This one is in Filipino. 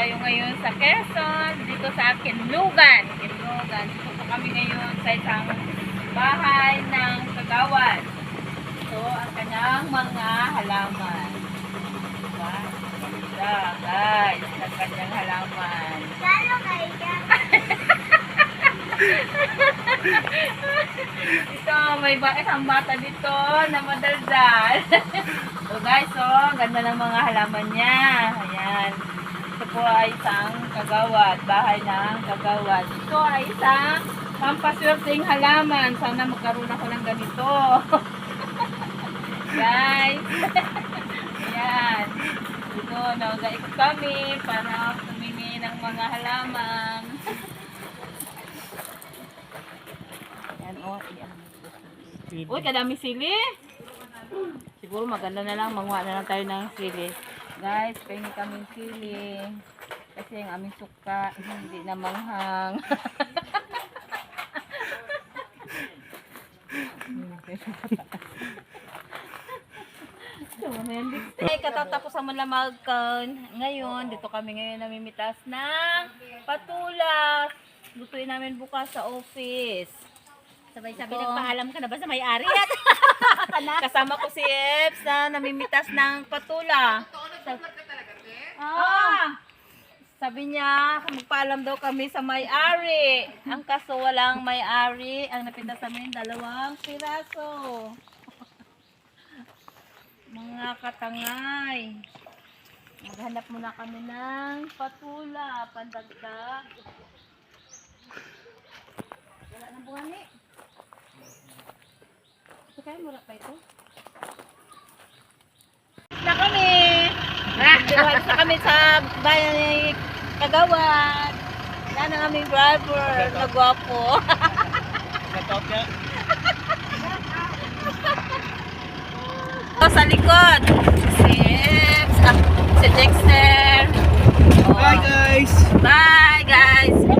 tayo ngayon sa Quezon, dito sa Kinlugan. Kinlugan. Dito po kami ngayon sa isang bahay ng kagawad. Ito ang kanyang mga halaman. Diba? Ganda, guys, ang kanyang halaman. Lalo kayo. Ito, may isang bata dito na madaldal. So guys, ganda ng mga halaman niya. Ayan. Ito po ay isang kagawad, bahay ng kagawad. Ito ay isang pampaswerteng halaman. Sana magkaroon ako ng ganito. Guys. Ayan. Dito, nag-ikot kami para tumingin ng mga halaman. Ayan, uy, kadami sili. Siguro maganda na lang, manguha na lang tayo ng sili. Guys, pengi kaming sili. Kasi ang aming suka, hindi na manghang. Katatapusan mo lang ngayon, dito kami ngayon namimitas ng patulas. Lutuin namin bukas sa office. Sabay-sabay nagpaalam ka na ba sa may-ari? Kasama ko si Eps na namimitas ng patula. Sabi niya, magpaalam daw kami sa may-ari. Ang kaso walang may-ari. Ang napintas namin 2 piraso. Mga katangay. Maghanap muna kami ng patula, pandagdag. Wala nang buhani. Kaya mura pa ito. Na kami. Diwali na kami sa bayan ni Kagawad. Yan ang aming driver na gwapo. Sa likod, si Eps, si Dexter. Bye guys! Bye guys!